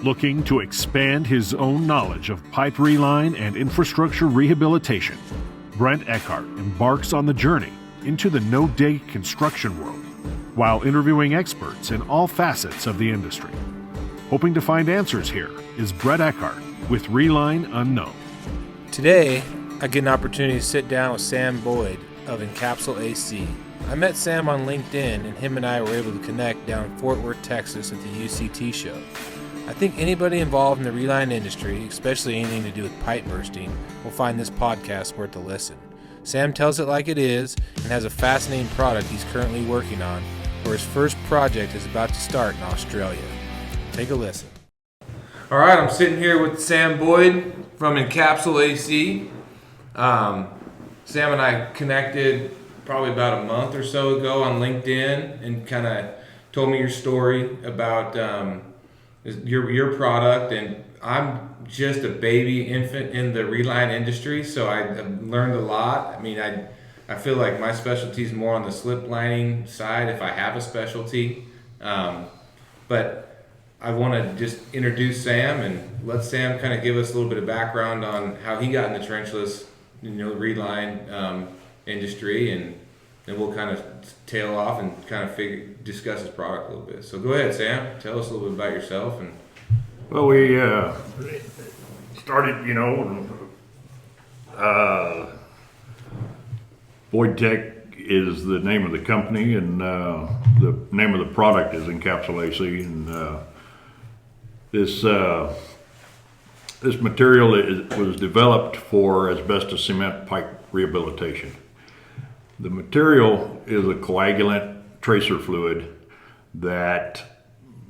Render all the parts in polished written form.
Looking to expand his own knowledge of pipe reline and infrastructure rehabilitation, Brent Eckhart embarks on the journey into the no-dig construction world while interviewing experts in all facets of the industry. Hoping to find answers here is Brent Eckhart with Reline Unknown. Today, I get an opportunity to sit down with Sam Boyd of EncapsulAC. I met Sam on LinkedIn, and him and I were able to connect down in Fort Worth, Texas at the UCT show. I think anybody involved in the reline industry, especially anything to do with pipe bursting, will find this podcast worth a listen. Sam tells it like it is and has a fascinating product he's currently working on, where his first project is about to start in Australia. Take a listen. All right, I'm sitting here with Sam Boyd from EncapsulAC. Sam and I connected probably about a month or so ago on LinkedIn and kind of told me your story about your product. And I'm just a baby infant in the reline industry, so I've learned a lot. I mean, I feel like my specialty is more on the slip lining side if I have a specialty. But I want to just introduce Sam and let Sam kind of give us a little bit of background on how he got in the trenchless, reline industry, and then we'll kind of tail off and kind of discuss his product a little bit. So go ahead, Sam. Tell us a little bit about yourself. Well, we started, BoydTech is the name of the company, and the name of the product is EncapsulAC. And this material was developed for asbestos cement pipe rehabilitation. The material is a coagulant tracer fluid that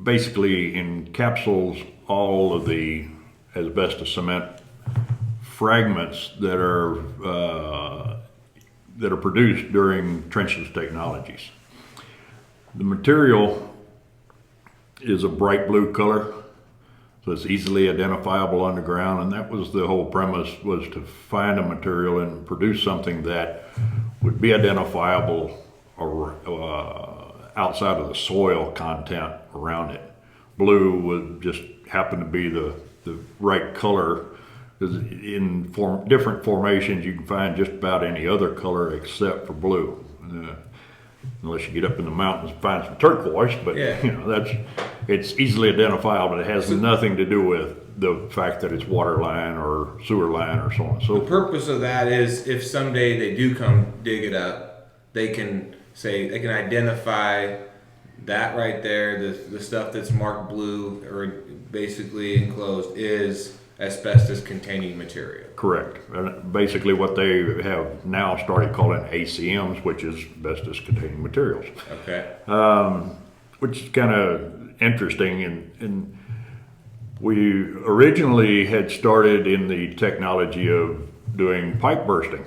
basically encapsulates all of the asbestos cement fragments that are produced during trenchless technologies. The material is a bright blue color, so it's easily identifiable underground, and that was the whole premise, was to find a material and produce something that would be identifiable outside of the soil content around it. Blue would just happen to be the right color. In different formations, you can find just about any other color except for blue, unless you get up in the mountains and find some turquoise. But yeah. It's easily identifiable. It has nothing to do with the fact that it's water line or sewer line or so on. So the purpose of that is if someday they do come dig it up, they can identify that right there, the stuff that's marked blue or basically enclosed is asbestos containing material. Correct. And basically what they have now started calling ACMs, which is asbestos containing materials. Okay. Which is kind of interesting, and we originally had started in the technology of doing pipe bursting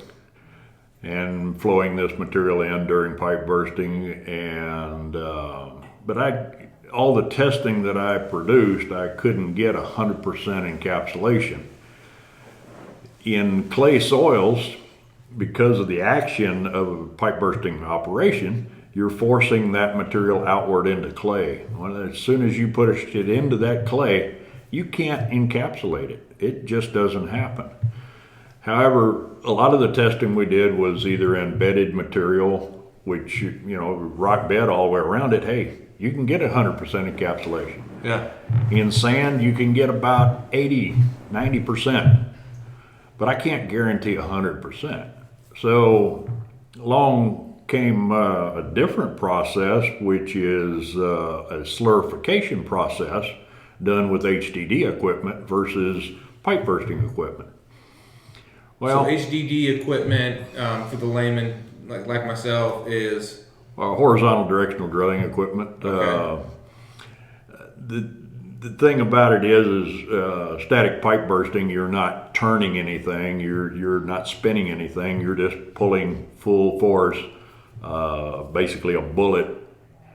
and flowing this material in during pipe bursting, and but all the testing that I produced, I couldn't get 100% encapsulation. In clay soils, because of the action of a pipe bursting operation, you're forcing that material outward into clay. Well, as soon as you push it into that clay, you can't encapsulate it. It just doesn't happen. However, a lot of the testing we did was either in bedded material, which, rock bed all the way around it. Hey, you can get 100% encapsulation. Yeah. In sand, you can get about 80, 90%, but I can't guarantee 100%. So along came a different process, which is a slurification process done with HDD equipment versus pipe bursting equipment. Well, so HDD equipment, for the layman like myself, is horizontal directional drilling equipment. Okay. The thing about it is static pipe bursting, you're not turning anything, you're not spinning anything, you're just pulling full force, basically a bullet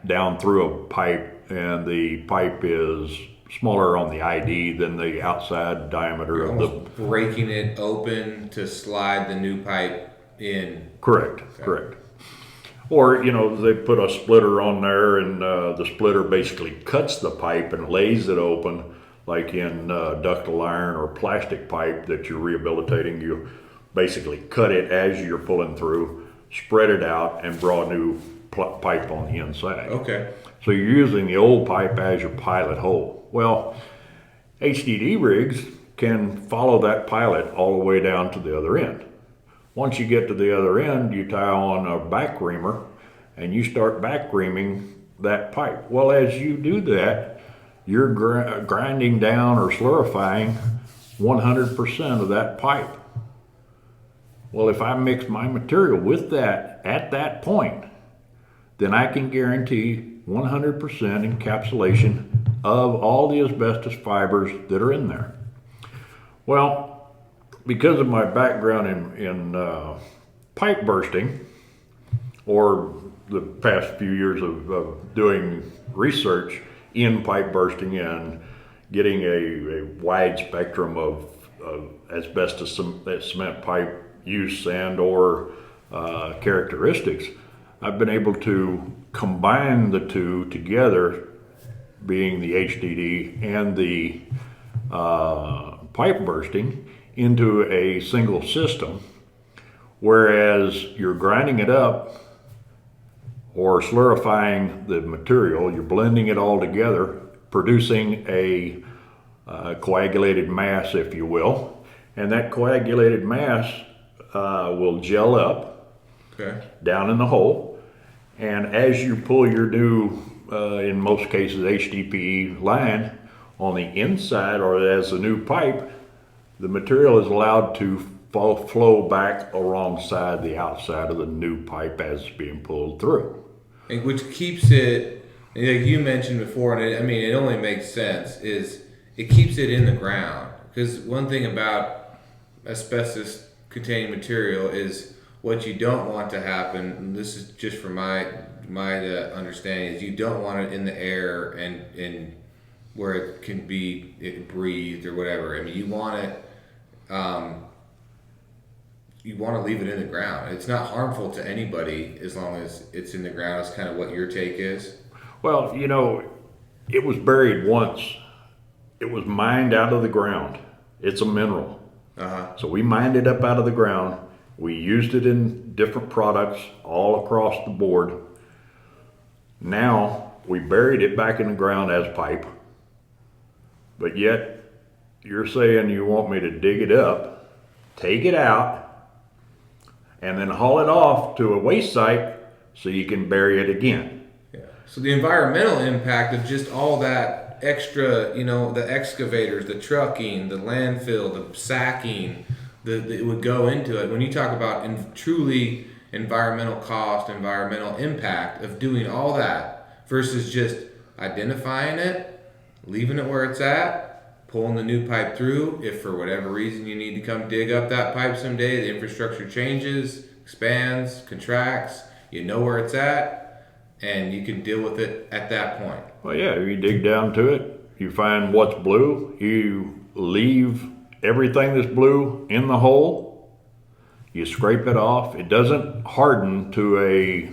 down through a pipe, and the pipe is smaller on the ID than the outside diameter You're of almost breaking it open to slide the new pipe in. Correct, correct. Or, they put a splitter on there, and the splitter basically cuts the pipe and lays it open like in ductile iron or plastic pipe that you're rehabilitating. You basically cut it as you're pulling through, spread it out, and draw new pipe on the inside. Okay. So you're using the old pipe as your pilot hole. Well, HDD rigs can follow that pilot all the way down to the other end. Once you get to the other end, you tie on a back reamer and you start back reaming that pipe. Well, as you do that, you're grinding down or slurifying 100% of that pipe. Well, if I mix my material with that at that point, then I can guarantee 100% encapsulation of all the asbestos fibers that are in there. Well, because of my background in pipe bursting, or the past few years of doing research in pipe bursting and getting a wide spectrum of asbestos cement pipe use and or characteristics, I've been able to combine the two together, being the HDD and the pipe bursting, into a single system, whereas you're grinding it up or slurifying the material, you're blending it all together, producing a coagulated mass, if you will, and that coagulated mass will gel up down in the hole, and as you pull your new, in most cases, HDPE line on the inside or as a new pipe, the material is allowed to flow back alongside the outside of the new pipe as it's being pulled through. And which keeps it, like you mentioned before, and it only makes sense, is it keeps it in the ground. Because one thing about asbestos containing material is what you don't want to happen, and this is just from my understanding, is you don't want it in the air and where it can be breathed or whatever. I mean, you want it, you want to leave it in the ground. It's not harmful to anybody as long as it's in the ground. That's kind of what your take is. Well, it was buried once. It was mined out of the ground. It's a mineral. So we mined it up out of the ground. We used it in different products all across the board. Now we buried it back in the ground as pipe. But yet you're saying you want me to dig it up, take it out, and then haul it off to a waste site so you can bury it again. Yeah. So the environmental impact of just all that extra, the excavators, the trucking, the landfill, the sacking, it would go into it. When you talk about truly environmental cost, environmental impact of doing all that versus just identifying it, leaving it where it's at, pulling the new pipe through. If for whatever reason you need to come dig up that pipe someday, the infrastructure changes, expands, contracts, you know where it's at, and you can deal with it at that point. Well, yeah, you dig down to it, you find what's blue, you leave everything that's blue in the hole, you scrape it off. It doesn't harden to a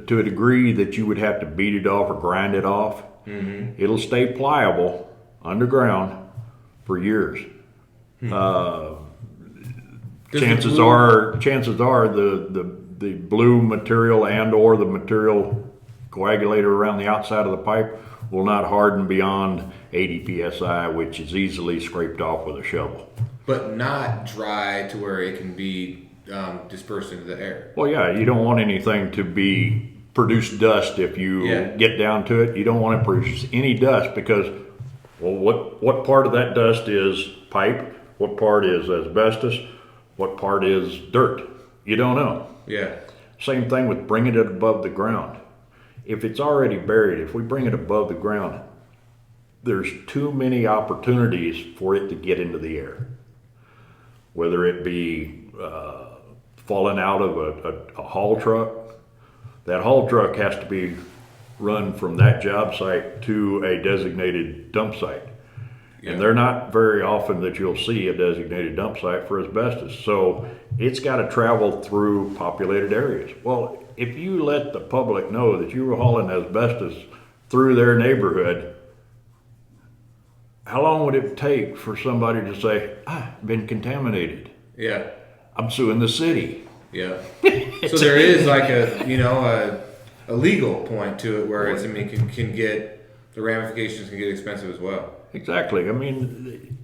degree that you would have to beat it off or grind it off. Mm-hmm. It'll stay pliable underground for years. Chances are the blue material and or the material coagulator around the outside of the pipe will not harden beyond 80 psi, which is easily scraped off with a shovel. But not dry to where it can be dispersed into the air. Well, yeah, you don't want anything to produce dust. If you get down to it, you don't want to produce any dust because, well, what part of that dust is pipe? What part is asbestos? What part is dirt? You don't know. Yeah. Same thing with bringing it above the ground. If it's already buried, if we bring it above the ground, there's too many opportunities for it to get into the air. Whether it be falling out of a haul truck, that haul truck has to be run from that job site to a designated dump site. Yeah. And they're not very often that you'll see a designated dump site for asbestos. So it's got to travel through populated areas. Well, if you let the public know that you were hauling asbestos through their neighborhood, how long would it take for somebody to say, been contaminated? Yeah. I'm suing the city. Yeah. So there is like a legal point to it where it's, I mean, can get, the ramifications can get expensive as well. Exactly. I mean,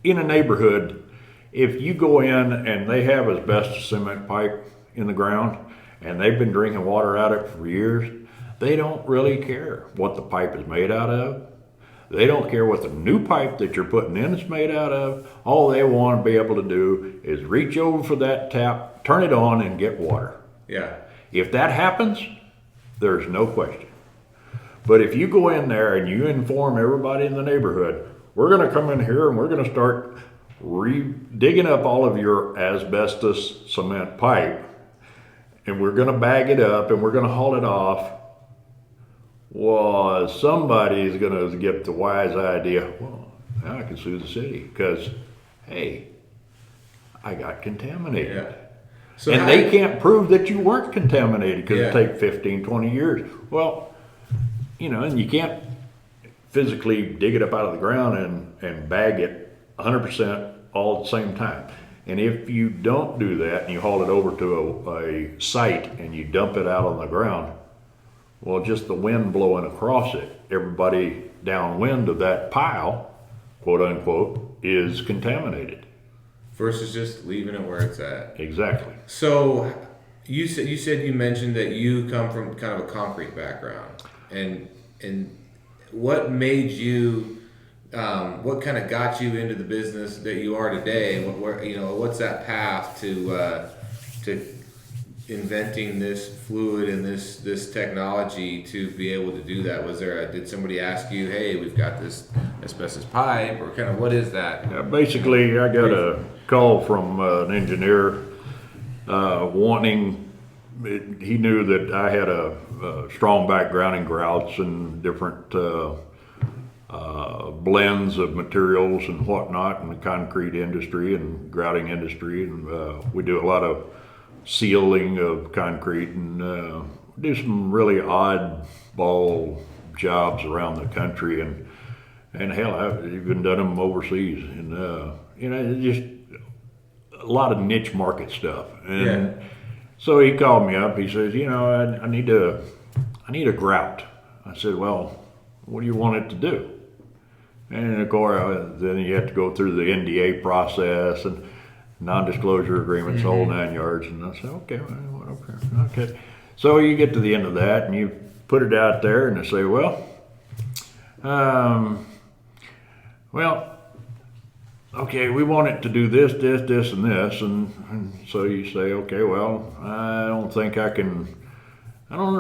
in a neighborhood, if you go in and they have asbestos cement pipe in the ground and they've been drinking water out of it for years, they don't really care what the pipe is made out of. They don't care what the new pipe that you're putting in is made out of. All they want to be able to do is reach over for that tap, turn it on, and get water. Yeah. If that happens, there's no question. But if you go in there and you inform everybody in the neighborhood, we're going to come in here and we're going to start digging up all of your asbestos cement pipe, and we're going to bag it up and we're going to haul it off. Well, somebody's going to get the wise idea, well, now I can sue the city because, hey, I got contaminated. Yeah. So and they can't prove that you weren't contaminated because it takes 15, 20 years. Well, and you can't physically dig it up out of the ground and bag it 100% all at the same time. And if you don't do that and you haul it over to a site and you dump it out on the ground, well, just the wind blowing across it, everybody downwind of that pile, quote unquote, is contaminated. Versus just leaving it where it's at. Exactly. So you mentioned that you come from kind of a concrete background, and what made you, what kind of got you into the business that you are today? What's that path to inventing this fluid and this technology to be able to do that? Did somebody ask you, hey, we've got this asbestos pipe, or kind of what is that? Yeah, basically, I got a call from an engineer he knew that I had a strong background in grouts and different blends of materials and whatnot in the concrete industry and grouting industry, and we do a lot of sealing of concrete and do some really oddball jobs around the country, and hell, I've even done them overseas, and just a lot of niche market stuff. And so he called me up. He says, I need a grout. I said, well, what do you want it to do? And of course, then you have to go through the NDA process and non-disclosure agreements, whole 9 yards. And I said, okay. So you get to the end of that and you put it out there and they say, okay, we want it to do this, and this. And so you say, okay, well, I don't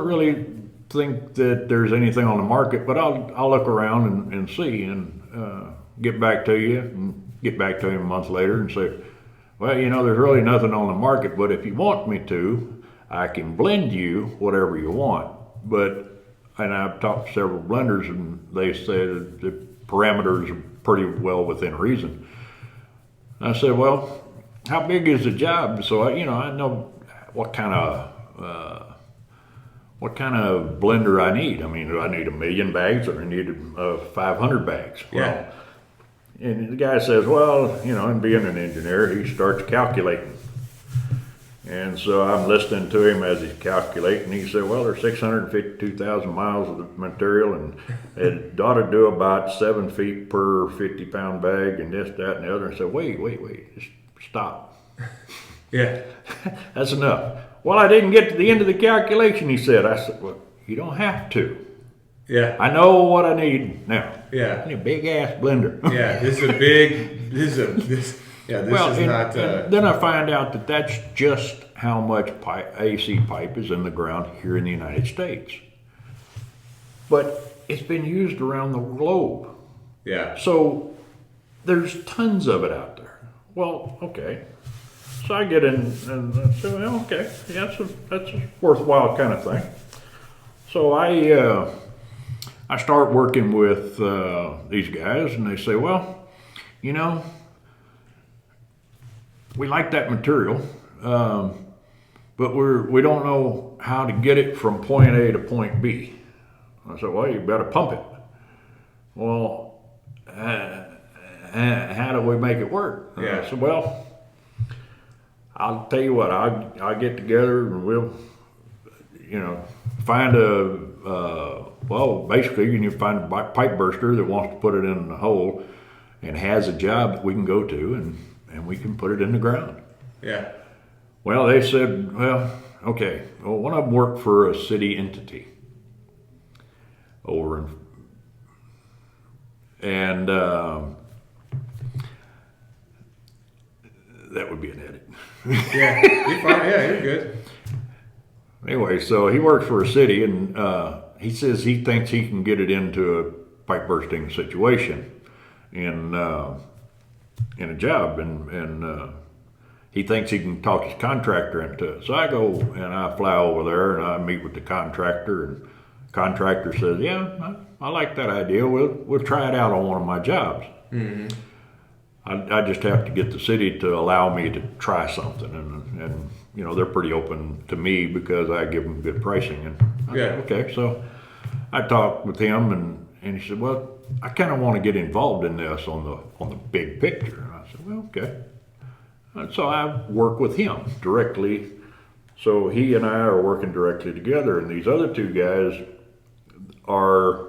really think that there's anything on the market, but I'll look around and see and get back to you, and get back to him a month later and say, well, there's really nothing on the market, but if you want me to, I can blend you whatever you want. And I've talked to several blenders and they said the parameters are pretty well within reason. I said, well, how big is the job? So I know what kind of blender I need. I mean, do I need 1 million bags or I need 500 bags? Yeah. And the guy says, well, and being an engineer, he starts calculating. And so I'm listening to him as he's calculating. He said, well, there's 652,000 miles of the material, and it ought to do about 7 feet per 50-pound bag, and this, that, and the other. I said, wait, just stop. Yeah. That's enough. Well, I didn't get to the end of the calculation, he said. I said, well, you don't have to. Yeah. I know what I need now. Yeah. I need a big-ass blender. Yeah, Then I find out that that's just how much AC pipe is in the ground here in the United States. But it's been used around the globe. Yeah. So there's tons of it out there. Well, okay. So I get in and I say, well, okay, yeah, that's a worthwhile kind of thing. So I start working with these guys, and they say, well, we like that material, but we don't know how to get it from point A to point B. I said, well, you better pump it. Well, how do we make it work? And I said, well, I'll tell you what, I'll get together and we'll, find basically you need to find a pipe burster that wants to put it in the hole and has a job that we can go to and we can put it in the ground. Yeah. Well, they said, okay. Well, one of them worked for a city entity over and that would be an edit. Yeah, you're fine. Yeah, you're good. Anyway, so he works for a city, and he says he thinks he can get it into a pipe bursting situation in a job, and he thinks he can talk his contractor into it. So I go and I fly over there and I meet with the contractor, and the contractor says, "Yeah, I like that idea. We'll try it out on one of my jobs." Mm-hmm. I just have to get the city to allow me to try something, and they're pretty open to me because I give them good pricing. And I said, okay, so I talked with him, and he said, well, I kind of want to get involved in this on the big picture. And I said, well, okay. And so I work with him directly. So he and I are working directly together, and these other two guys are,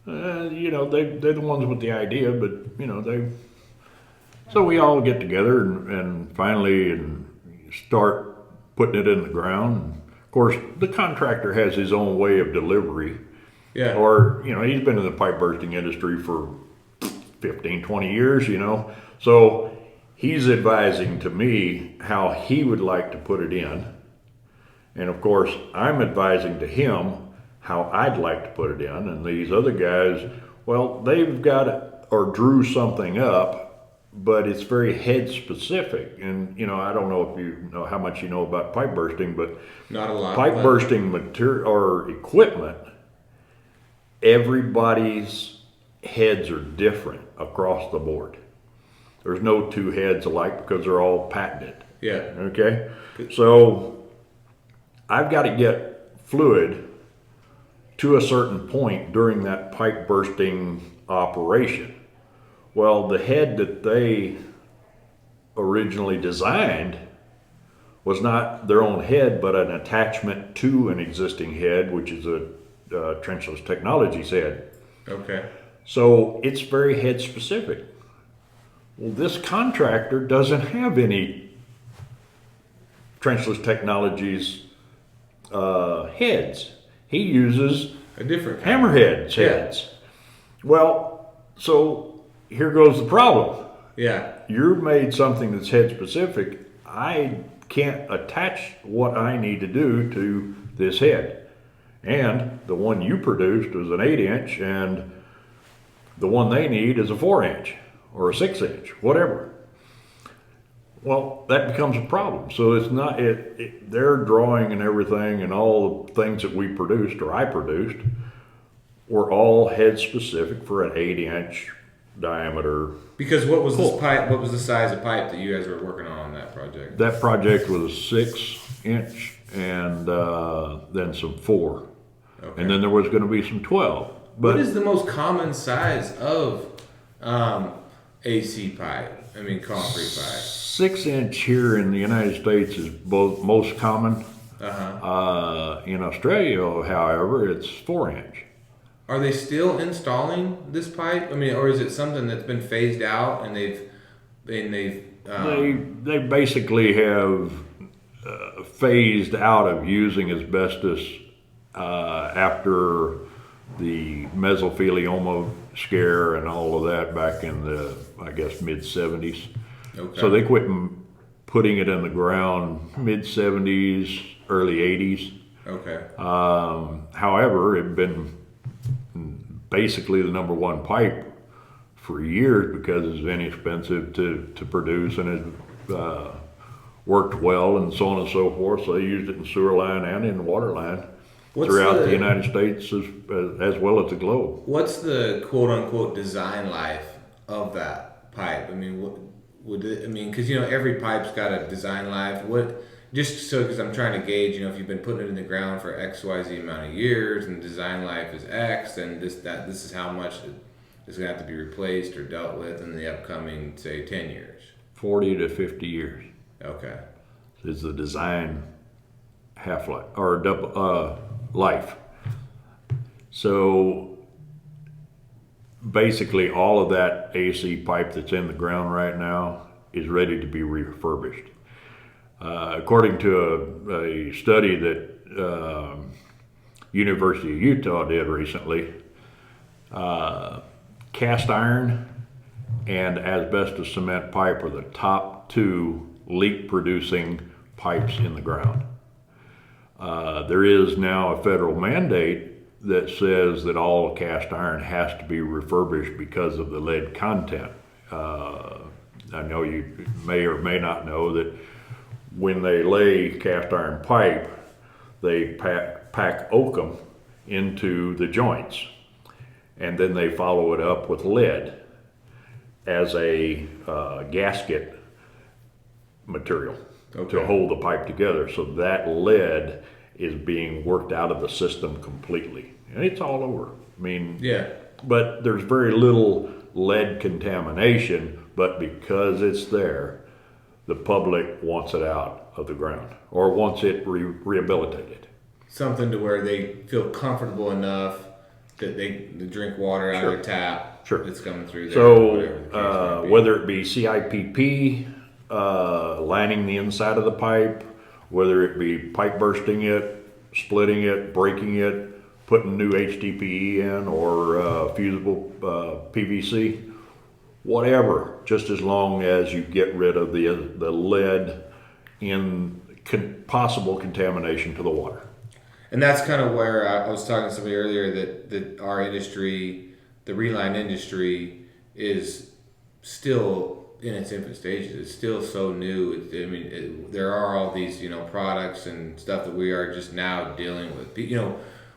they're the ones with the idea, but they. So we all get together and finally start putting it in the ground. Of course, the contractor has his own way of delivery. Yeah. Or, he's been in the pipe bursting industry for 15, 20 years, So he's advising to me how he would like to put it in. And of course, I'm advising to him how I'd like to put it in. And these other guys, well, they've got it or drew something up, but it's very head specific. And, I don't know if you know how much you know about pipe bursting, but not a lot. Pipe bursting material or equipment, everybody's heads are different across the board. There's no two heads alike because they're all patented. Yeah. Okay? So I've got to get fluid to a certain point during that pipe bursting operation. Well, the head that they originally designed was not their own head, but an attachment to an existing head, which is a Trenchless Technologies head. Okay. So it's very head specific. Well, this contractor doesn't have any Trenchless Technologies heads. He uses a different hammerheads heads. Well, so here goes the problem. Yeah. You made something that's head specific. I can't attach what I need to do to this head. And the one you produced was an 8-inch, and the one they need is a 4-inch or a 6-inch, whatever. Well, that becomes a problem. So it's not, their drawing and everything and all the things that we produced or I produced were all head specific for an 8-inch diameter. Because what was this pipe? What was the size of pipe that you guys were working on that project? That project was a 6-inch and then some 4. Okay. And then there was going to be some 12. But what is the most common size of AC pipe? I mean, concrete pipe. 6-inch here in the United States is both most common. In Australia, however, it's 4-inch. Are they still installing this pipe? I mean, or is it something that's been phased out and they've they basically have phased out of using asbestos after the mesothelioma scare and all of that back in the, I guess, mid-70s. Okay. So they quit putting it in the ground mid-70s, early 80s. Okay. However, it had been basically the number one pipe for years because it's inexpensive to produce and it worked well and so on and so forth. So they used it in sewer line and in water line throughout the United States as well as the globe. What's the quote unquote design life of that pipe? I mean, because every pipe's got a design life. Because I'm trying to gauge, if you've been putting it in the ground for X, Y, Z amount of years and design life is X, and this is how much is going to have to be replaced or dealt with in the upcoming, say, 10 years? 40 to 50 years Okay. is the design half-life or double life. So basically all of that AC pipe that's in the ground right now is ready to be refurbished. According to a study that University of Utah did recently, cast iron and asbestos cement pipe are the top two leak producing pipes in the ground. There is now a federal mandate that says that all cast iron has to be refurbished because of the lead content. I know you may or may not know that when they lay cast iron pipe, they pack oakum into the joints, and then they follow it up with lead as a gasket material to hold the pipe together. So that lead is being worked out of the system completely, and it's all over. I mean, Yeah. but there's very little lead contamination, but because it's there, the public wants it out of the ground or wants it rehabilitated. Something to where they feel comfortable enough that they drink water out of their tap that's coming through there. So whether it be CIPP lining the inside of the pipe, whether it be pipe bursting it, splitting it, breaking it, putting new HDPE in or fusible PVC, whatever, just as long as you get rid of the lead in possible contamination to the water. And that's kind of where I was talking to somebody earlier that our industry, the Reline industry, is still in its infant stages. It's still so new. There are all these, products and stuff that we are just now dealing with.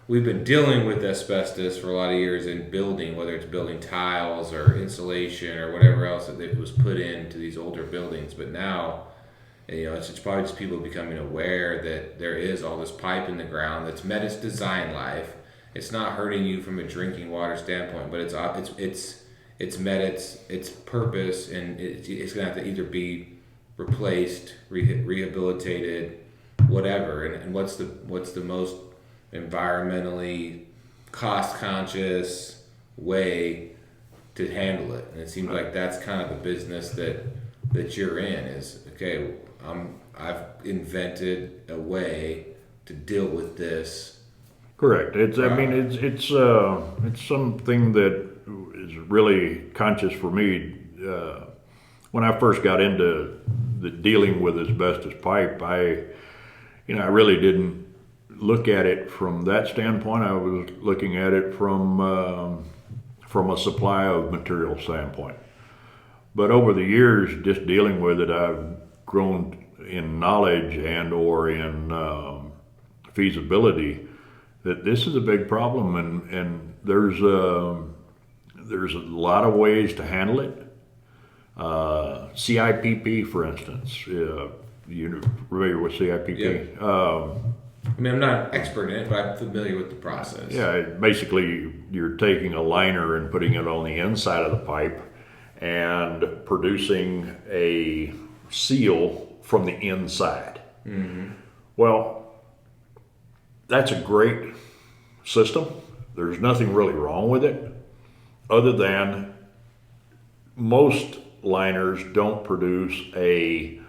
We've been dealing with asbestos for a lot of years in building, whether it's building tiles or insulation or whatever else that was put into these older buildings. But now, it's probably just people becoming aware that there is all this pipe in the ground that's met its design life. It's not hurting you from a drinking water standpoint, but it's met its purpose, and it's gonna have to either be replaced, rehabilitated, whatever. And what's the most environmentally cost conscious way to handle it? And it seems like that's kind of the business that you're in. Is okay. I've invented a way to deal with this. Correct. It's something that is really conscious for me. When I first got into dealing with asbestos pipe, I really didn't look at it from that standpoint. I was looking at it from a supply of material standpoint. But over the years, just dealing with it, I've grown in knowledge and or in feasibility that this is a big problem, and there's a lot of ways to handle it. CIPP, for instance, you familiar with CIPP? Yep. I'm not an expert in it, but I'm familiar with the process. Yeah, basically you're taking a liner and putting it on the inside of the pipe and producing a seal from the inside. Mm-hmm. Well, that's a great system. There's nothing really wrong with it, other than most liners don't produce a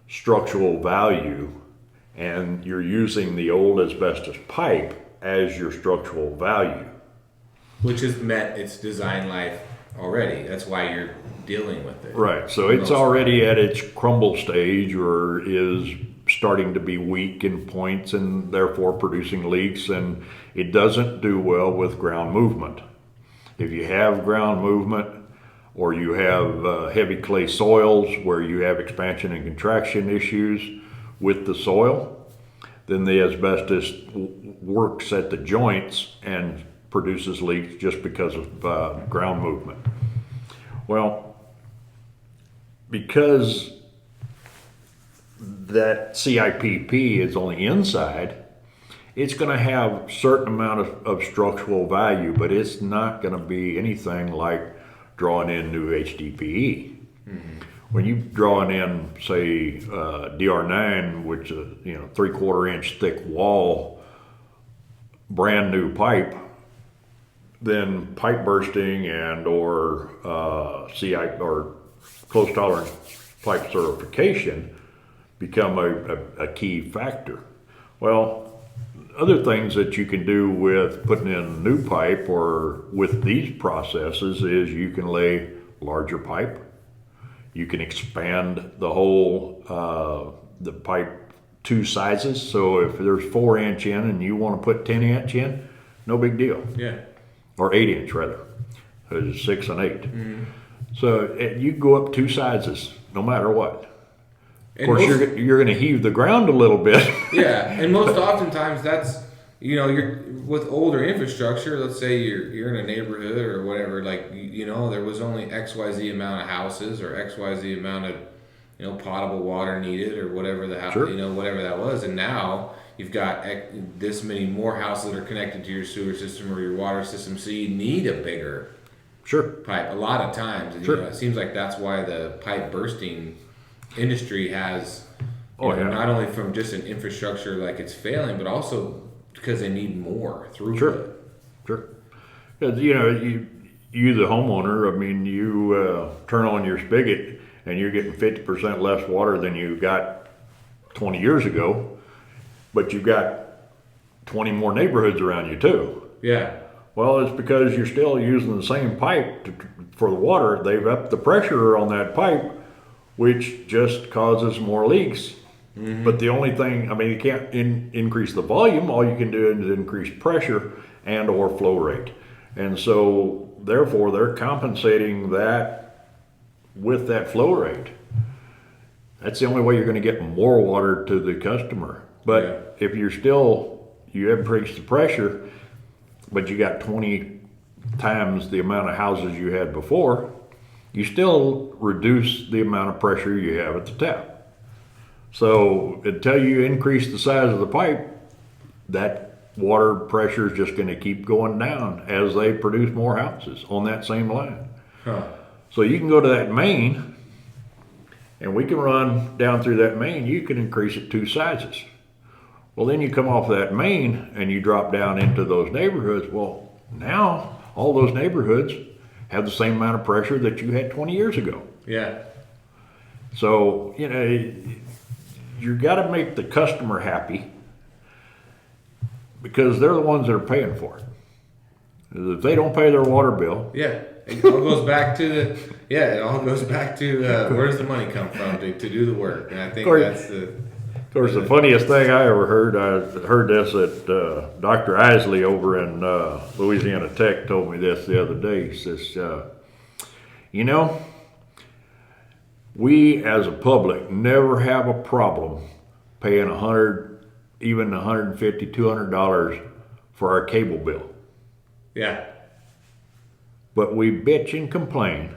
structural value, and you're using the old asbestos pipe as your structural value. Which has met its design life already. That's why you're dealing with it. Right, so it's already at its crumble stage or is starting to be weak in points and therefore producing leaks, and it doesn't do well with ground movement. If you have ground movement or you have heavy clay soils where you have expansion and contraction issues with the soil, then the asbestos works at the joints and produces leaks just because of ground movement. Well, because that CIPP is on the inside, it's going to have certain amount of structural value, but it's not going to be anything like drawing in new HDPE. When you drawing in, say, DR9, which is 3/4 inch thick wall, brand new pipe, then pipe bursting and or CI or close tolerance pipe certification become a key factor. Well, other things that you can do with putting in new pipe or with these processes is you can lay larger pipe. You can expand the whole the pipe 2 sizes. So if there's 4-inch in and you want to put 10-inch in, no big deal. Yeah. Or 8-inch rather. It's 6 and 8. So you can go up 2 sizes no matter what. Of course, you're going to heave the ground a little bit. Yeah, and most oftentimes that's, you're with older infrastructure. Let's say you're in a neighborhood or whatever. Like there was only XYZ amount of houses or XYZ amount of potable water needed or whatever the house, whatever that was, and now you've got this many more houses that are connected to your sewer system or your water system, so you need a bigger pipe a lot of times. And, it seems like that's why the pipe bursting industry has not only from just an infrastructure like it's failing, but also because they need more throughput. Sure. Because you the homeowner, I mean, you turn on your spigot and you're getting 50% less water than you got 20 years ago, but you've got 20 more neighborhoods around you too. Yeah. Well, it's because you're still using the same pipe for the water. They've upped the pressure on that pipe, which just causes more leaks. But the only thing, I mean, you can't increase the volume. All you can do is increase pressure and or flow rate. And so, therefore, they're compensating that with that flow rate. That's the only way you're going to get more water to the customer. But if you haven't increased the pressure, but you got 20 times the amount of houses you had before, you still reduce the amount of pressure you have at the tap. So until you increase the size of the pipe, that water pressure is just going to keep going down as they produce more houses on that same line. So you can go to that main, and we can run down through that main. You can increase it 2 sizes. Well, then you come off that main and you drop down into those neighborhoods. Well, now all those neighborhoods have the same amount of pressure that you had 20 years ago. Yeah. So, you got to make the customer happy because they're the ones that are paying for it. If they don't pay their water bill. Yeah. It all goes back to where does the money come from to do the work? And I think that's the... Of course, the funniest thing I ever heard, I heard this at Dr. Isley over in Louisiana Tech told me this the other day. He says, we as a public never have a problem paying $100, even $150, $200 for our cable bill. Yeah. But we bitch and complain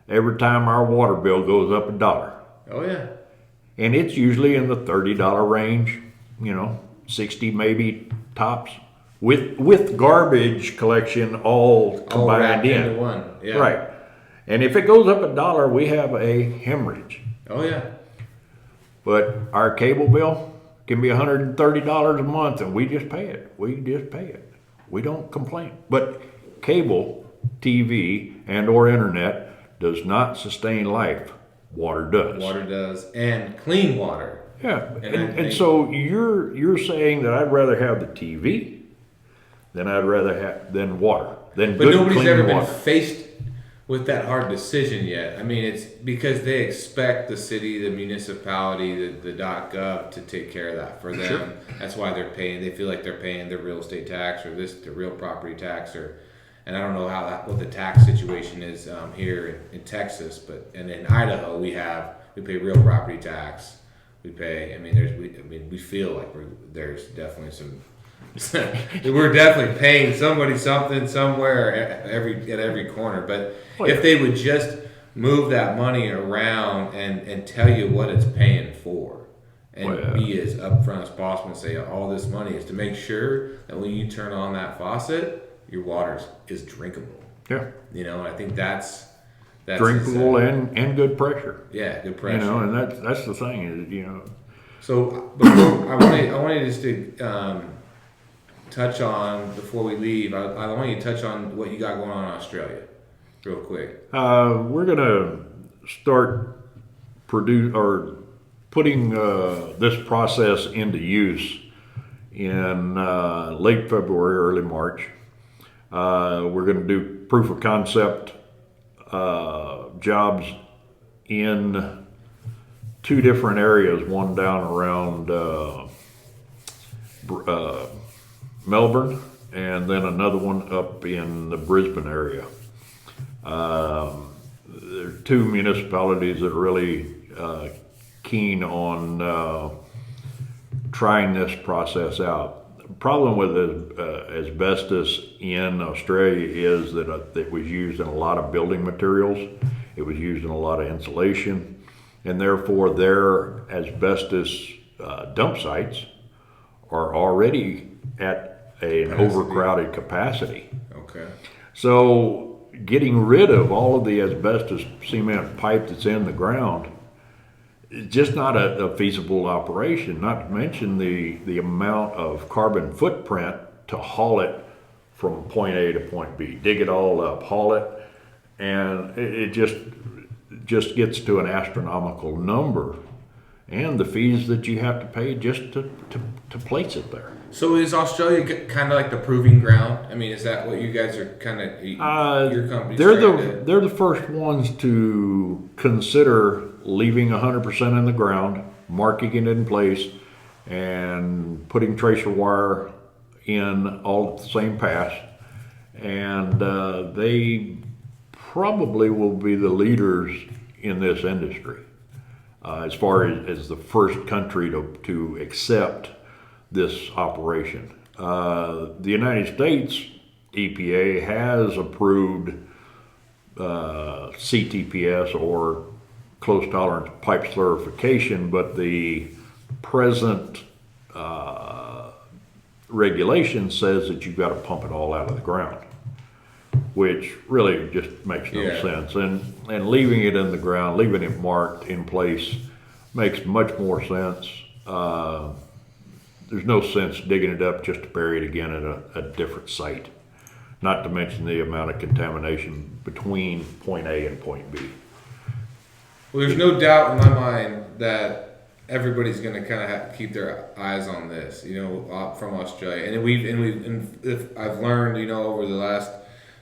every time our water bill goes up $1. Oh yeah. And it's usually in the $30 range, 60 maybe tops, with garbage collection all combined in. Into one. Yeah. Right. And if it goes up $1, we have a hemorrhage. Oh yeah. But our cable bill can be $130 a month, and we just pay it. We don't complain. But cable, TV, and or internet does not sustain life. Water does. Water does, and clean water. Yeah, and so you're saying that I'd rather have the TV than water, than but good nobody's clean ever water. been faced with that hard decision yet. I mean, it's because they expect the city, the municipality, the .gov to take care of that for them. Sure. That's why they're paying. They feel like they're paying their real estate tax or the real property tax and I don't know what the tax situation is here in Texas, and in Idaho we pay real property tax. We pay. We feel like there's definitely some. We're definitely paying somebody something somewhere at every corner. But if they would just move that money around and tell you what it's paying for, and be as upfront as possible and say all this money is to make sure that when you turn on that faucet, your water is drinkable. Yeah. And I think that's drinkable and good pressure. Yeah, good pressure. And that's the thing is, So before, I wanted just to touch on, before we leave, I want you to touch on what you got going on in Australia real quick. We're gonna start putting this process into use in late February, early March. We're gonna do proof of concept jobs in 2 different areas, one down around Melbourne, and then another one up in the Brisbane area. There are 2 municipalities that are really keen on trying this process out. The problem with asbestos in Australia is that it was used in a lot of building materials. It was used in a lot of insulation, and therefore their asbestos dump sites are already at an overcrowded capacity. Okay. So getting rid of all of the asbestos cement pipe that's in the ground is just not a feasible operation, not to mention the amount of carbon footprint to haul it from point A to point B, dig it all up, haul it, and it just gets to an astronomical number, and the fees that you have to pay just to place it there. So is Australia kind of like the proving ground? I mean, is that what you guys are kind of your company's they're the first ones to consider leaving 100% in the ground, marking it in place, and putting tracer wire in all at the same pass, and they probably will be the leaders in this industry as far as the first country to accept this operation. The United States EPA has approved CTPS, or close tolerance pipe slurification, but the present regulation says that you've got to pump it all out of the ground, which really just makes no sense. And leaving it in the ground, leaving it marked in place, makes much more sense. There's no sense digging it up just to bury it again at a different site, not to mention the amount of contamination between point A and point B. Well, there's no doubt in my mind that everybody's going to kind of keep their eyes on this, from Australia. And I've learned, over the last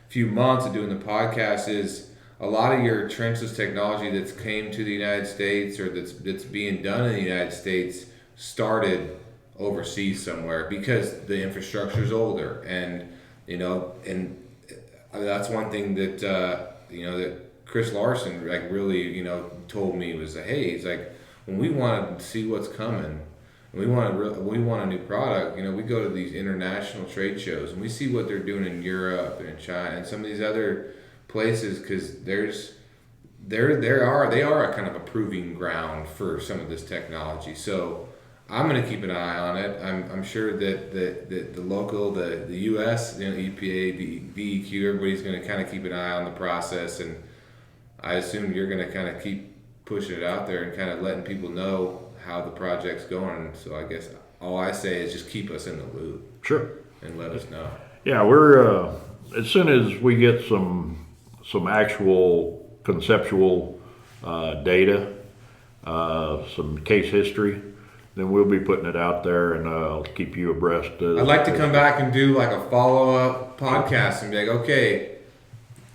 few months of doing the podcast, is a lot of your trenchless technology that's came to the United States, or that's being done in the United States, started overseas somewhere because the infrastructure is older, and that's one thing that that Chris Larson really told me was that, hey, he's like, when we want to see what's coming, we want a new product, we go to these international trade shows and we see what they're doing in Europe and in China and some of these other places, because they are a kind of a proving ground for some of this technology. So I'm going to keep an eye on it. I'm sure that the local, the U.S., EPA, the VEQ, everybody's going to kind of keep an eye on the process, and I assume you're going to kind of keep pushing it out there and kind of letting people know how the project's going. So I guess all I say is just keep us in the loop. Sure. And let us know. Yeah, we're as soon as we get some actual conceptual data, some case history, then we'll be putting it out there, and I'll keep you abreast. I'd like to come back and do like a follow-up podcast and be like, okay,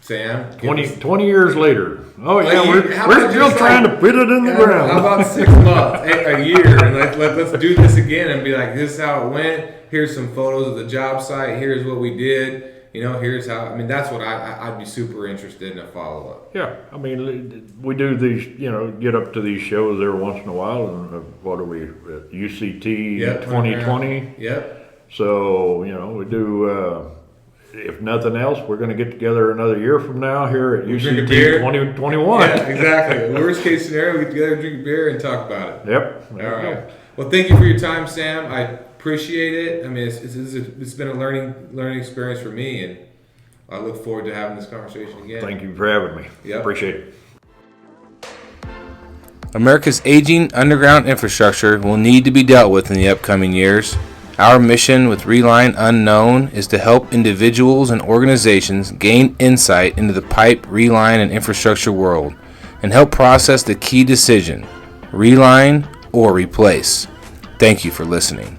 Sam. 20 years later. Oh yeah, Like, we're still trying to put it in the ground. How about 6 months, a year, and let's do this again and be like, this is how it went. Here's some photos of the job site. Here's what we did. Here's how. I mean, that's what I'd be super interested in a follow up. Yeah, I mean, we do these. Get up to these shows every once in a while, and what are we? UCT 2020. Yep. So we do. If nothing else, we're going to get together another year from now here at UCT 2021. Yeah, exactly. Worst case scenario, we get together, drink a beer, and talk about it. Yep. All right. Well, thank you for your time, Sam. I appreciate it. I mean, it's been a learning experience for me, and I look forward to having this conversation again. Thank you for having me. Yep. Appreciate it. America's aging underground infrastructure will need to be dealt with in the upcoming years. Our mission with Reline Unknown is to help individuals and organizations gain insight into the pipe, reline, and infrastructure world and help process the key decision, reline or replace. Thank you for listening.